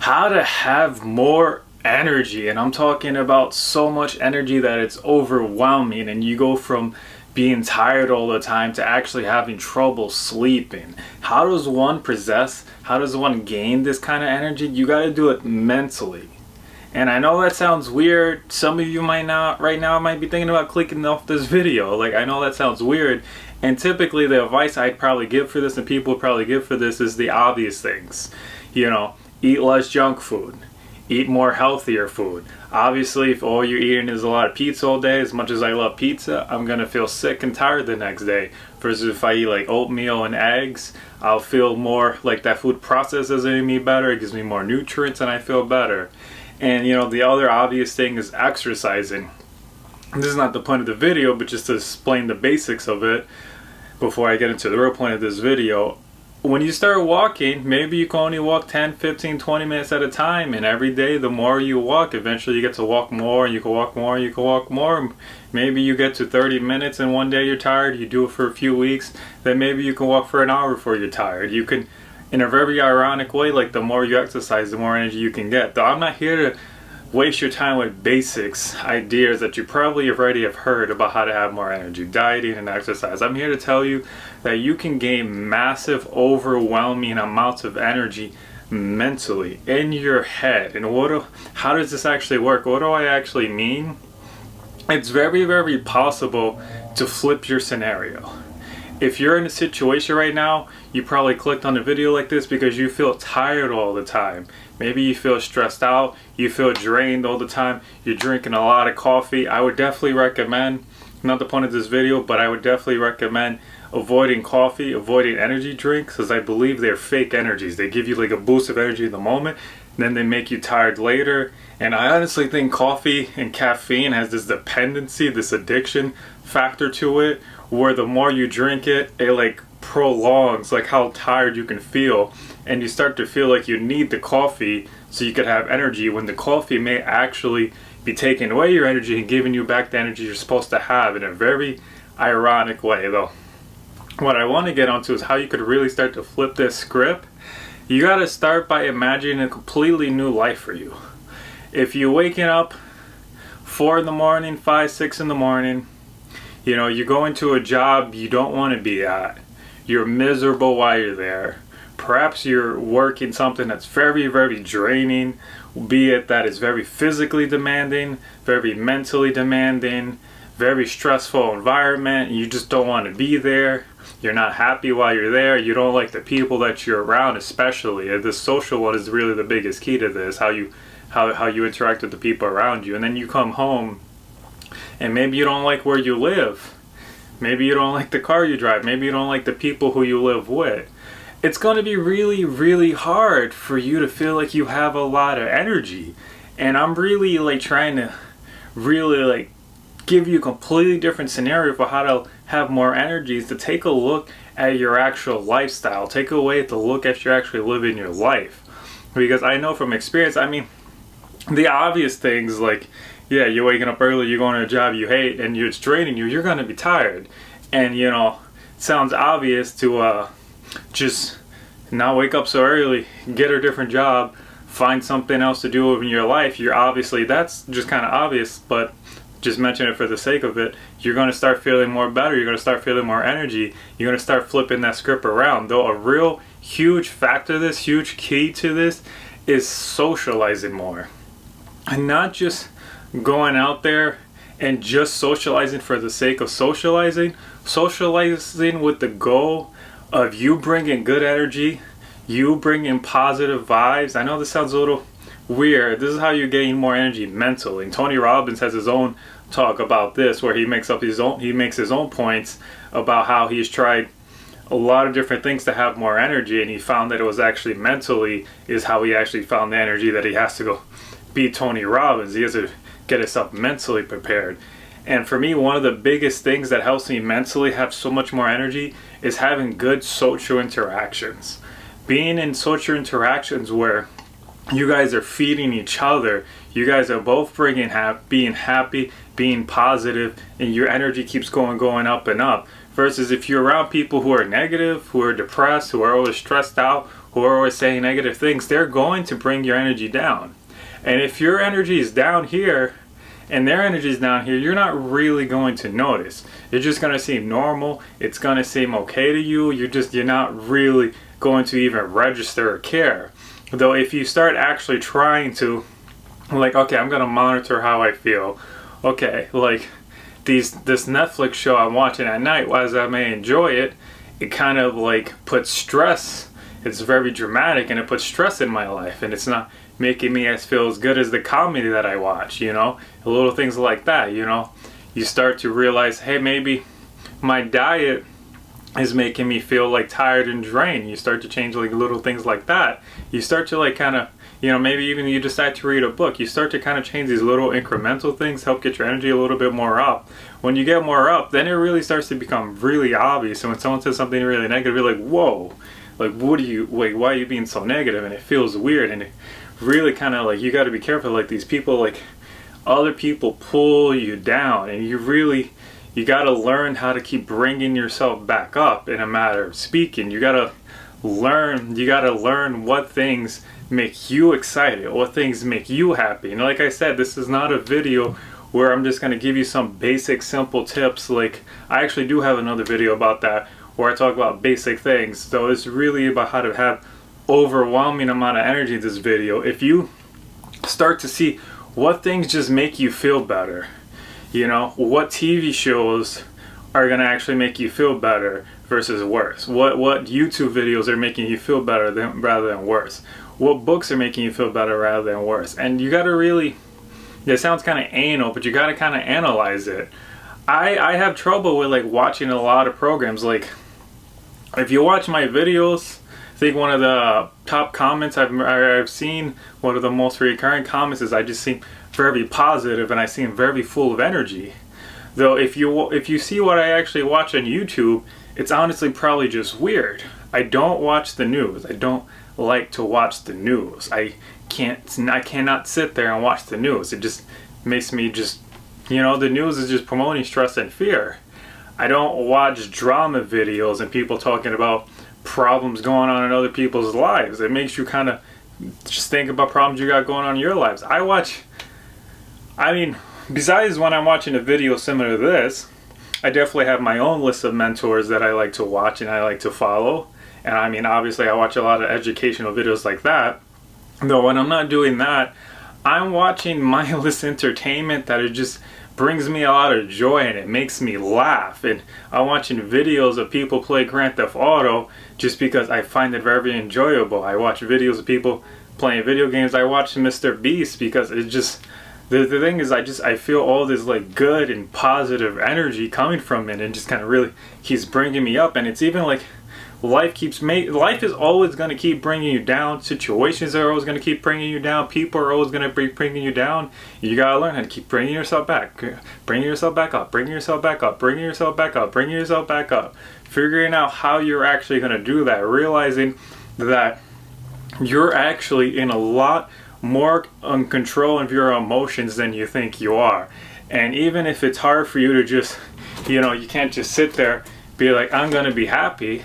how to have more energy. And I'm talking about so much energy that it's overwhelming, and you go from being tired all the time to actually having trouble sleeping. How does one how does one gain this kind of energy? You got to do it mentally. And I know that sounds weird. Some of you might not, right now, might be thinking about clicking off this video. Like, I know that sounds weird. And typically the advice I'd probably give for this, and people would probably give for this, is the obvious things. You know, eat less junk food. Eat more healthier food. Obviously, if all you're eating is a lot of pizza all day, as much as I love pizza, I'm going to feel sick and tired the next day. Versus if I eat like oatmeal and eggs, I'll feel more like that food processes me better. It gives me more nutrients and I feel better. And you know, the other obvious thing is exercising. This is not the point of the video, but just to explain the basics of it before I get into the real point of this video. When you start walking, maybe you can only walk 10, 15, 20 minutes at a time, and every day the more you walk, eventually you get to walk more, and you can walk more, and you can walk more. Maybe you get to 30 minutes and one day you're tired, you do it for a few weeks, then maybe you can walk for an hour before you're tired. You can, in a very ironic way, like the more you exercise, the more energy you can get. Though I'm not here to waste your time with basics, ideas that you probably already have heard about how to have more energy, dieting and exercise. I'm here to tell you that you can gain massive, overwhelming amounts of energy mentally in your head. And how does this actually work? What do I actually mean? It's very, very possible to flip your scenario. If you're in a situation right now, you probably clicked on a video like this because you feel tired all the time. Maybe you feel stressed out, you feel drained all the time, you're drinking a lot of coffee. I would definitely recommend, not the point of this video, but I would definitely recommend avoiding coffee, avoiding energy drinks, because I believe they're fake energies. They give you like a boost of energy in the moment, then they make you tired later. And I honestly think coffee and caffeine has this dependency, this addiction factor to it, where the more you drink it, it like prolongs like how tired you can feel, and you start to feel like you need the coffee so you could have energy, when the coffee may actually be taking away your energy and giving you back the energy you're supposed to have, in a very ironic way. Though what I want to get onto is how you could really start to flip this script. You got to start by imagining a completely new life for you. If you're waking up 4 in the morning, 5, 6 in the morning, you know, you go into a job you don't want to be at. You're miserable while you're there. Perhaps you're working something that's very, very draining, be it that is very physically demanding, very mentally demanding, very stressful environment. You just don't want to be there. You're not happy while you're there. You don't like the people that you're around, especially. This social one is really the biggest key to this, how you interact with the people around you. And then you come home, and maybe you don't like where you live. Maybe you don't like the car you drive. Maybe you don't like the people who you live with. It's going to be really, really hard for you to feel like you have a lot of energy. And I'm really like trying to really like give you a completely different scenario for how to have more energy, is to take a look at your actual lifestyle. Take a way to look at you're actually living your life. Because I know from experience, I mean, the obvious things like, yeah, you're waking up early, you're going to a job you hate, and it's draining you, you're going to be tired. And, you know, it sounds obvious to just not wake up so early, get a different job, find something else to do in your life. That's just kind of obvious, but just mention it for the sake of it. You're going to start feeling more better, you're going to start feeling more energy, you're going to start flipping that script around. Though a real huge factor to this, huge key to this, is socializing more. And not just going out there and just socializing for the sake of socializing with the goal of you bringing good energy, you bringing positive vibes. I know this sounds a little weird. This is how you gain more energy mentally. And Tony Robbins has his own talk about this, where he makes his own points about how he's tried a lot of different things to have more energy, and he found that it was actually mentally is how he actually found the energy that he has to go be Tony Robbins. He has to get himself mentally prepared. And for me, one of the biggest things that helps me mentally have so much more energy is having good social interactions. Being in social interactions where you guys are feeding each other, you guys are both being happy, being positive, and your energy keeps going up and up. Versus if you're around people who are negative, who are depressed, who are always stressed out, who are always saying negative things, they're going to bring your energy down. And if your energy is down here and their energy is down here, you're not really going to notice. It's just going to seem normal. It's going to seem okay to you. You're not really going to even register or care. Though if you start actually trying to, like, okay, I'm going to monitor how I feel. Okay, like this Netflix show I'm watching at night, as I may enjoy it, it kind of like puts stress. It's very dramatic and it puts stress in my life, and it's not making me feel as good as the comedy that I watch, little things like that. You start to realize, hey, maybe my diet is making me feel like tired and drained. You start to change like little things like that. You start to like kind of, maybe even you decide to read a book. You start to kind of change these little incremental things, help get your energy a little bit more up. When you get more up, then it really starts to become really obvious. And when someone says something really negative, you're like, whoa, like, why are you being so negative? And it feels weird. And it really kind of like, you got to be careful. Like these people, like other people pull you down, and you got to learn how to keep bringing yourself back up. In a matter of speaking, you got to learn what things make you excited, what things make you happy. And like I said, this is not a video where I'm just going to give you some basic simple tips. Like I actually do have another video about that where I talk about basic things. So it's really about how to have overwhelming amount of energy in this video. If you start to see what things just make you feel better, what TV shows are going to actually make you feel better versus worse, what YouTube videos are making you feel better rather than worse, what books are making you feel better rather than worse. And you got to really, it sounds kind of anal, but you got to kind of analyze it. I have trouble with like watching a lot of programs. Like if you watch my videos, I think one of the top comments I've seen, one of the most recurring comments is I just seem very positive and I seem very full of energy. Though if you see what I actually watch on YouTube, it's honestly probably just weird. I don't watch the news. I don't like to watch the news. I cannot sit there and watch the news. It just makes me just, the news is just promoting stress and fear. I don't watch drama videos and people talking about problems going on in other people's lives. It makes you kind of just think about problems you got going on in your lives. Besides when I'm watching a video similar to this, I definitely have my own list of mentors that I like to watch and I like to follow. And obviously I watch a lot of educational videos like that. Though when I'm not doing that, I'm watching mindless entertainment that it just brings me a lot of joy and it makes me laugh. And I'm watching videos of people play Grand Theft Auto just because I find it very enjoyable. I watch videos of people playing video games. I watch Mr. Beast because it just, the thing is I feel all this like good and positive energy coming from it, and just kind of really keeps bringing me up. And it's even like life is always going to keep bringing you down. Situations are always going to keep bringing you down. People are always going to be bringing you down. You got to learn how to keep bringing yourself back, bringing yourself back up, bringing yourself back up, bringing yourself back up, bringing yourself back up, figuring out how you're actually going to do that, realizing that you're actually in a lot more control of your emotions than you think you are. And even if it's hard for you to just, you can't just sit there, be like, I'm going to be happy.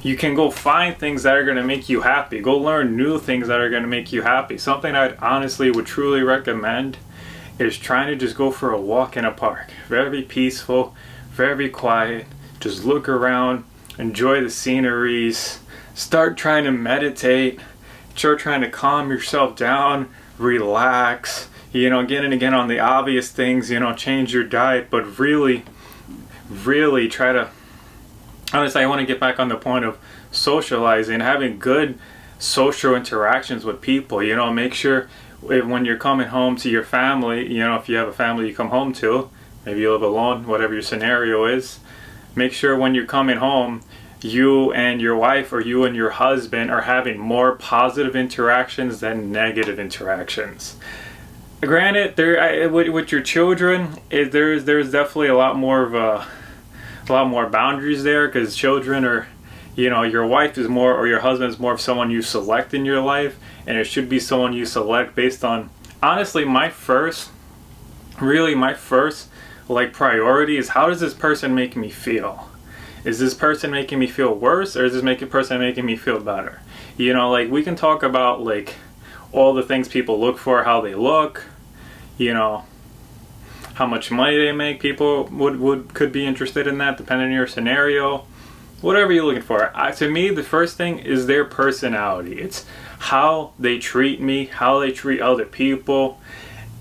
You can go find things that are going to make you happy. Go learn new things that are going to make you happy. Something I honestly would truly recommend is trying to just go for a walk in a park. Very peaceful, very quiet. Just look around, enjoy the sceneries, start trying to meditate, start trying to calm yourself down, relax, again and again on the obvious things, change your diet, but really try to, honestly, I want to get back on the point of socializing, having good social interactions with people. Make sure when you're coming home to your family, if you have a family you come home to, maybe you live alone, whatever your scenario is, make sure when you're coming home, you and your wife or you and your husband are having more positive interactions than negative interactions. Granted, with your children, there's definitely a lot more boundaries there, because children are, your wife is more, or your husband is more of someone you select in your life, and it should be someone you select based on, honestly, my first like priority is, how does this person make me feel? Is this person making me feel worse, or is this person making me feel better? You know, like we can talk about like all the things people look for, how they look, you know, how much money they make. People could be interested in that depending on your scenario. Whatever you're looking for. To me, the first thing is their personality. It's how they treat me, how they treat other people.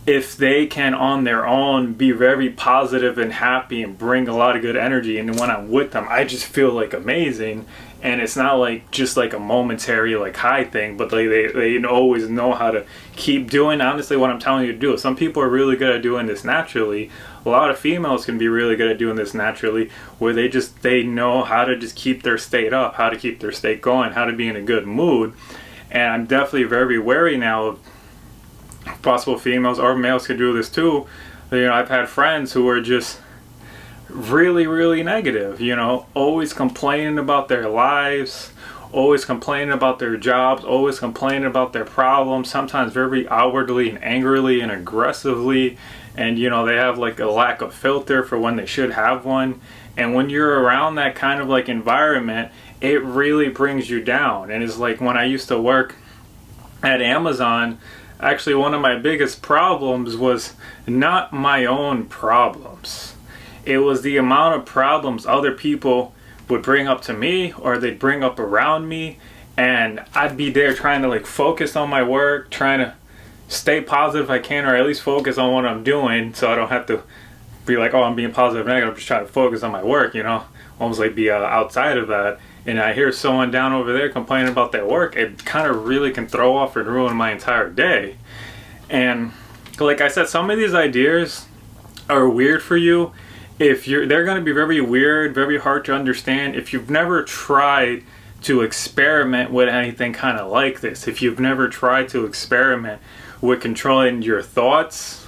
If they can on their own be very positive and happy and bring a lot of good energy, and when I'm with them I just feel like amazing, and it's not like just like a momentary like high thing, but they always know how to keep doing honestly what I'm telling you to do. Some people are really good at doing this naturally. A lot of females can be really good at doing this naturally, where they know how to just keep their state up, how to keep their state going, how to be in a good mood. And I'm definitely very wary now of possible females, or males could do this too. You know, I've had friends who are just really, really negative, you know, always complaining about their lives, always complaining about their jobs, always complaining about their problems, sometimes very outwardly and angrily and aggressively. And, you know, they have like a lack of filter for when they should have one. And when you're around that kind of like environment, it really brings you down. And it's like when I used to work at Amazon, actually one of my biggest problems was not my own problems. It was the amount of problems other people would bring up to me, or they'd bring up around me, and I'd be there trying to like focus on my work, trying to stay positive if I can, or at least focus on what I'm doing, so I don't have to be like, oh, I'm being positive and negative. I'm just trying to focus on my work, you know, almost like be outside of that. And I hear someone down over there complaining about their work, it kind of really can throw off and ruin my entire day. And like I said, some of these ideas are weird for you. They're going to be very weird, very hard to understand if you've never tried to experiment with anything kind of like this. If you've never tried to experiment with controlling your thoughts,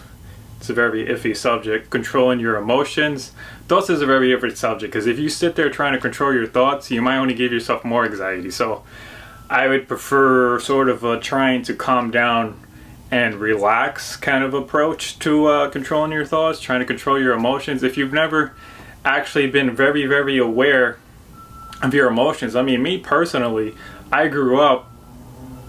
it's a very iffy subject. Controlling your emotions, thoughts is a very iffy subject, because if you sit there trying to control your thoughts, you might only give yourself more anxiety. So I would prefer sort of a trying to calm down and relax kind of approach to controlling your thoughts, trying to control your emotions. If you've never actually been very, very aware of your emotions, I mean, me personally, I grew up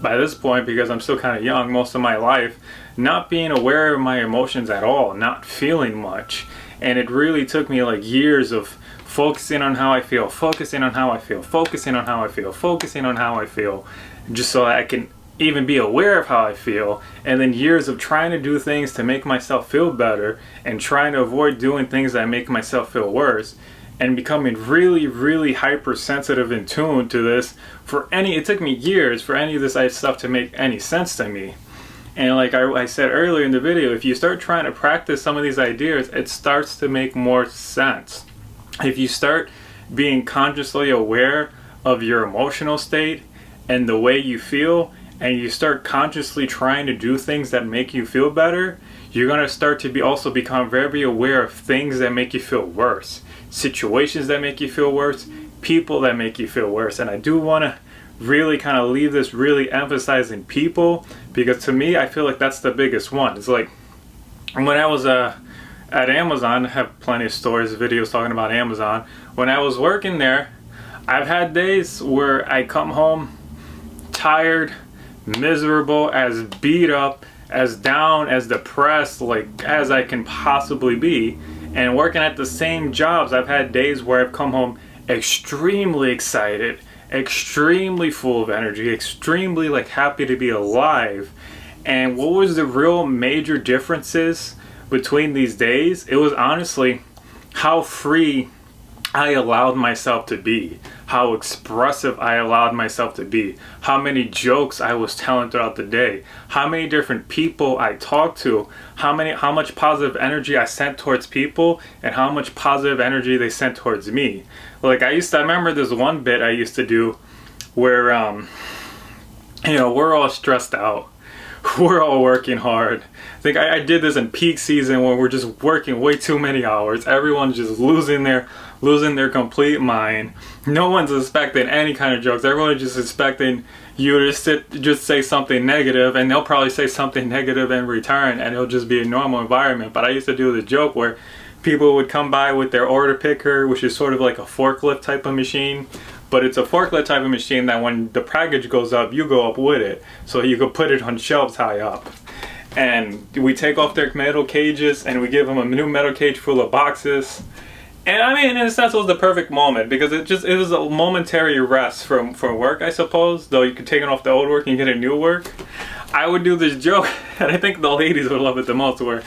by this point, because I'm still kind of young, most of my life, not being aware of my emotions at all, not feeling much. And it really took me like years of focusing on how I feel, focusing on how I feel, focusing on how I feel, focusing on how I feel, just so I can even be aware of how I feel. And then years of trying to do things to make myself feel better, and trying to avoid doing things that make myself feel worse, and becoming really, really hypersensitive in tune to this. It took me years for any of this stuff to make any sense to me. And like I said earlier in the video, if you start trying to practice some of these ideas, it starts to make more sense. If you start being consciously aware of your emotional state and the way you feel, and you start consciously trying to do things that make you feel better, you're going to start to also become very aware of things that make you feel worse, situations that make you feel worse, people that make you feel worse. And I do want to really kind of leave this really emphasizing people, because to me, I feel like that's the biggest one. It's like when I was at Amazon, I have plenty of stories, videos talking about Amazon. When I was working there, I've had days where I come home tired, miserable, as beat up, as down, as depressed, like as I can possibly be. And working at the same jobs, I've had days where I've come home extremely excited, extremely full of energy, extremely like happy to be alive. And what was the real major differences between these days? It was honestly how free I allowed myself to be, how expressive I allowed myself to be, how many jokes I was telling throughout the day, how many different people I talked to, how much positive energy I sent towards people, and how much positive energy they sent towards me. Like I remember this one bit I used to do where we're all stressed out. We're all working hard. I think I did this in peak season when we're just working way too many hours. Everyone's just losing their complete mind. No one's expecting any kind of jokes. Everyone's just expecting you to just say something negative, and they'll probably say something negative in return, and it'll just be a normal environment. But I used to do the joke where people would come by with their order picker, which is sort of like a forklift type of machine, but it's a forklift type of machine that when the package goes up, you go up with it. So you could put it on shelves high up. And we take off their metal cages and we give them a new metal cage full of boxes. And I mean, in a sense, it was the perfect moment because it was a momentary rest from work, I suppose. Though you could take it off the old work and get a new work. I would do this joke, and I think the ladies would love it the most, where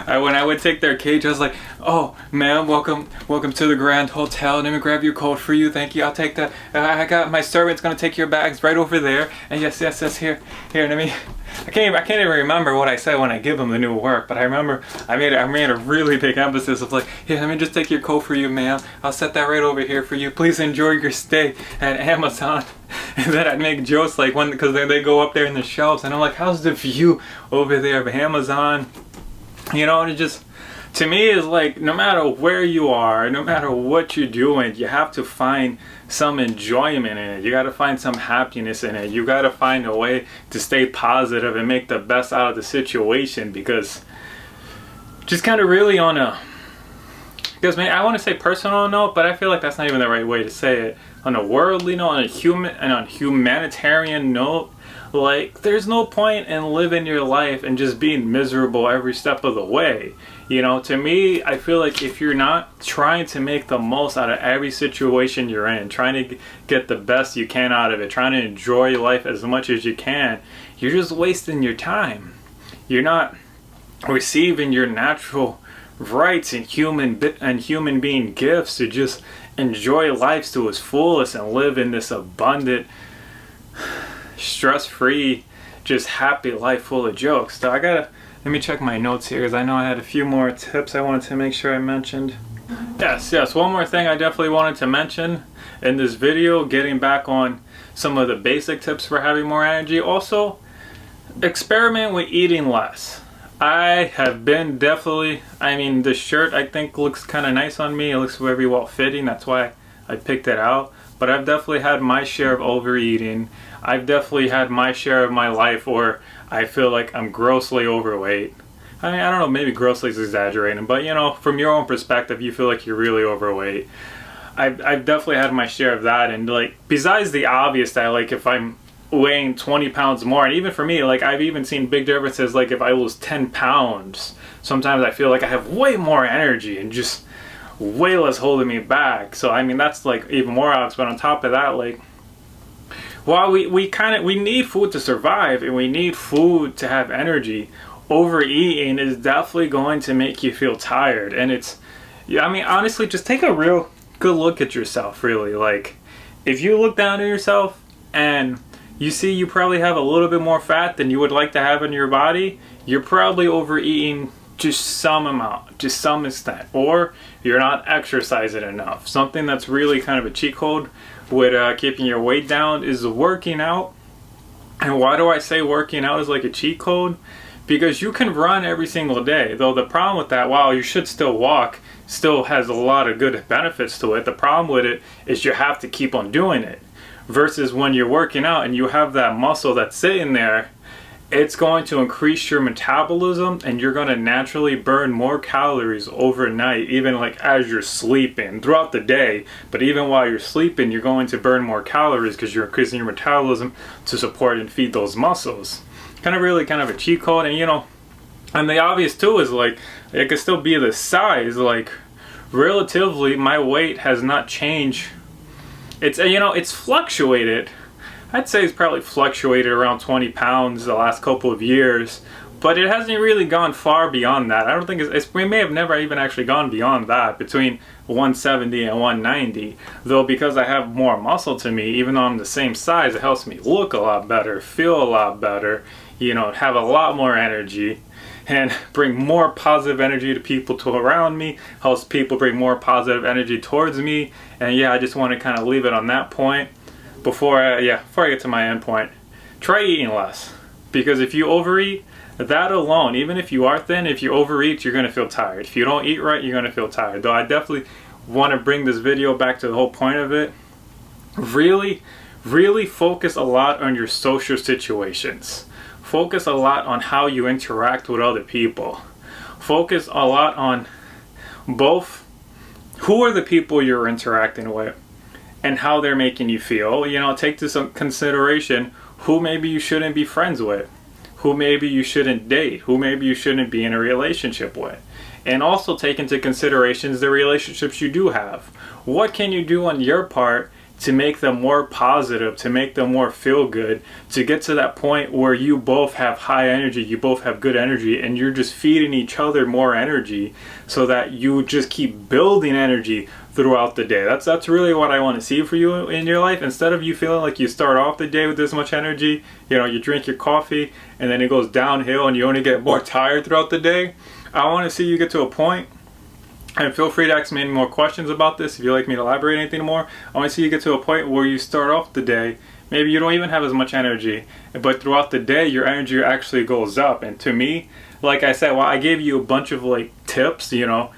when I would take their cage, I was like, "Oh, ma'am, welcome to the Grand Hotel. Let me grab your coat for you. Thank you. I'll take that. I got my servant's gonna take your bags right over there. And yes, here. Let me." I can't even remember what I said when I give them the new work, but I remember I made a really big emphasis of like, "Here, let me just take your coat for you, ma'am. I'll set that right over here for you. Please enjoy your stay at Amazon." And then I'd make jokes like because they go up there in the shelves, and I'm like, "How's the view over there of Amazon?" You know, and it just, to me, is like, no matter where you are, no matter what you're doing, you have to find some enjoyment in it. You got to find some happiness in it. You got to find a way to stay positive and make the best out of the situation, because just kind of really on a, because man, I want to say personal note, but I feel like that's not even the right way to say it. On a worldly note, on a humanitarian note, like, there's no point in living your life and just being miserable every step of the way. You know, to me, I feel like if you're not trying to make the most out of every situation you're in, trying to get the best you can out of it, trying to enjoy life as much as you can, you're just wasting your time. You're not receiving your natural rights and human being gifts to just enjoy life to its fullest and live in this abundant, stress-free, just happy life full of jokes. So let me check my notes here, because I know I had a few more tips I wanted to make sure I mentioned. Yes, one more thing I definitely wanted to mention in this video, getting back on some of the basic tips for having more energy. Also, experiment with eating less. I have been this shirt I think looks kind of nice on me. It looks very well fitting. That's why I picked it out. But I've definitely had my share of overeating. I've definitely had my share of my life where I feel like I'm grossly overweight. I mean, I don't know, maybe grossly is exaggerating, but you know, from your own perspective, you feel like you're really overweight. I've definitely had my share of that. And like, besides the obvious that like if I'm weighing 20 pounds more, and even for me, like I've even seen big differences, like if I lose 10 pounds, sometimes I feel like I have way more energy and just way less holding me back. So I mean, that's like even more odds. But on top of that, like, while we need food to survive and we need food to have energy, overeating is definitely going to make you feel tired. And it's, I mean, honestly, just take a real good look at yourself, really. Like, if you look down at yourself and you see you probably have a little bit more fat than you would like to have in your body, you're probably overeating just some amount, to some extent, or you're not exercising enough. Something that's really kind of a cheat code with keeping your weight down is working out. And why do I say working out is like a cheat code? Because you can run every single day, though the problem with that, while you should still walk, still has a lot of good benefits to it. The problem with it is you have to keep on doing it. Versus when you're working out and you have that muscle that's sitting there, it's going to increase your metabolism and you're going to naturally burn more calories overnight, even like as you're sleeping throughout the day. But even while you're sleeping, you're going to burn more calories because you're increasing your metabolism to support and feed those muscles. Kind of a cheat code. And you know, and the obvious too is like, it could still be the size. Like, relatively, my weight has not changed. It's, you know, it's fluctuated. I'd say it's probably fluctuated around 20 pounds the last couple of years, but it hasn't really gone far beyond that. I don't think we may have never even actually gone beyond that, between 170 and 190. Though because I have more muscle to me, even though I'm the same size, it helps me look a lot better, feel a lot better, you know, have a lot more energy, and bring more positive energy to people around me, helps people bring more positive energy towards me. And yeah, I just want to kind of leave it on that point before I get to my end point. Try eating less, because if you overeat, that alone, even if you are thin, if you overeat, you're going to feel tired. If you don't eat right, you're going to feel tired. Though I definitely want to bring this video back to the whole point of it. Really focus a lot on your social situations. Focus a lot on how you interact with other people. Focus a lot on both who are the people you're interacting with, and how they're making you feel. You know, take into consideration who maybe you shouldn't be friends with, who maybe you shouldn't date, who maybe you shouldn't be in a relationship with. And also take into considerations the relationships you do have. What can you do on your part to make them more positive, to make them more feel good, to get to that point where you both have high energy, you both have good energy, and you're just feeding each other more energy so that you just keep building energy throughout the day. That's really what I want to see for you in your life. Instead of you feeling like you start off the day with this much energy, you know, you drink your coffee and then it goes downhill and you only get more tired throughout the day. I want to see you get to a point, and feel free to ask me any more questions about this if you'd like me to elaborate anything more. I want to see you get to a point where you start off the day, maybe you don't even have as much energy, but throughout the day your energy actually goes up. And to me, like I said, well, I gave you a bunch of like tips, you know,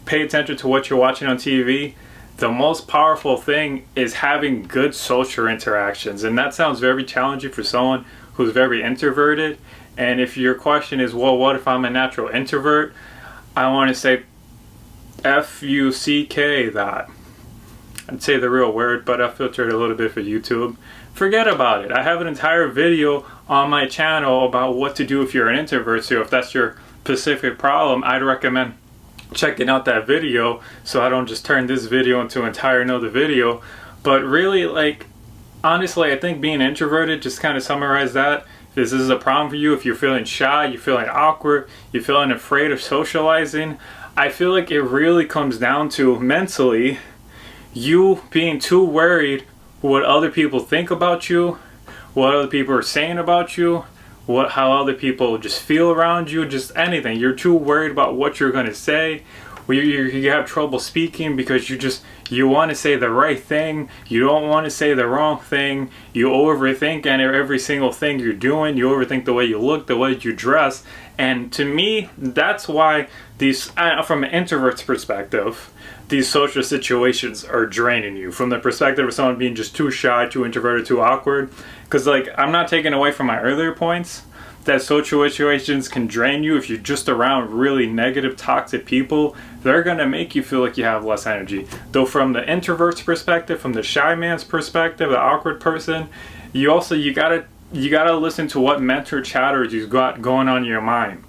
pay attention to what you're watching on TV. The most powerful thing is having good social interactions, and that sounds very challenging for someone who's very introverted. And if your question is, well, what if I'm a natural introvert? I want to say F-U-C-K that. I'd say the real word, but I filtered it a little bit for YouTube. Forget about it. I have an entire video on my channel about what to do if you're an introvert. So if that's your specific problem, I'd recommend checking out that video so I don't just turn this video into an entire another video. But really, like, honestly, I think being introverted, just kind of summarize that. If this is a problem for you, if you're feeling shy, you're feeling awkward, you're feeling afraid of socializing, I feel like it really comes down to mentally you being too worried what other people think about you, what other people are saying about you, how other people just feel around you, just anything. You're too worried about what you're going to say. You have trouble speaking because you want to say the right thing, you don't want to say the wrong thing, you overthink every single thing you're doing, you overthink the way you look, the way you dress. And to me, that's why these, from an introvert's perspective, these social situations are draining you. From the perspective of someone being just too shy, too introverted, too awkward. Because, like, I'm not taking away from my earlier points that social situations can drain you. If you're just around really negative, toxic people, they're gonna make you feel like you have less energy. Though from the introvert's perspective, from the shy man's perspective, the awkward person, you gotta listen to what mental chatter you've got going on in your mind.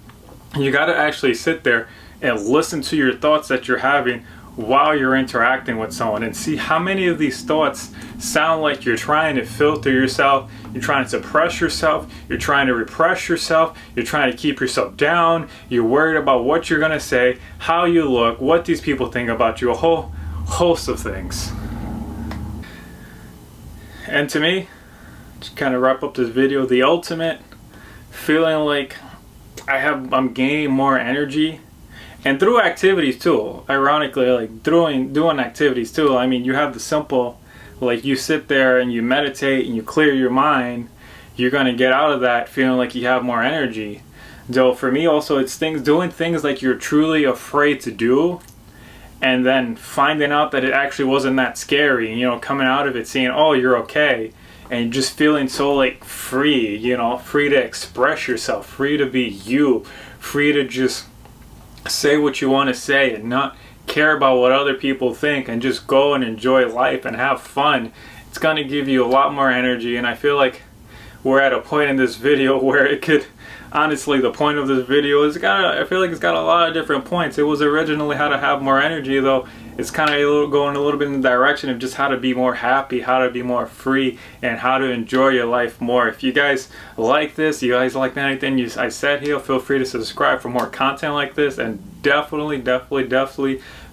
You gotta actually sit there and listen to your thoughts that you're having while you're interacting with someone, and see how many of these thoughts sound like you're trying to filter yourself, you're trying to suppress yourself, you're trying to repress yourself, you're trying to keep yourself down, you're worried about what you're going to say, how you look, what these people think about you, a whole host of things. And to me, to kind of wrap up this video, the ultimate feeling like I'm gaining more energy. And through activities too, ironically, like doing activities too. I mean, you have the simple, like you sit there and you meditate and you clear your mind, you're going to get out of that feeling like you have more energy. Though for me also, it's doing things like you're truly afraid to do, and then finding out that it actually wasn't that scary, you know, coming out of it seeing, oh, you're okay, and just feeling so like free, you know, free to express yourself, free to be you, free to just say what you want to say and not care about what other people think, and just go and enjoy life and have fun. It's going to give you a lot more energy. And I feel like we're at a point in this video where it could, honestly, the point of this video is I feel like it's got a lot of different points. It was originally how to have more energy, though it's kind of going a little bit in the direction of just how to be more happy, how to be more free, and how to enjoy your life more. If you guys like this, you guys like anything I said here, feel free to subscribe for more content like this, and definitely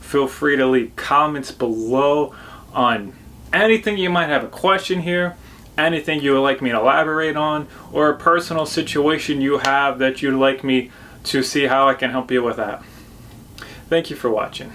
feel free to leave comments below on anything you might have a question here, anything you would like me to elaborate on, or a personal situation you have that you'd like me to see how I can help you with that. Thank you for watching.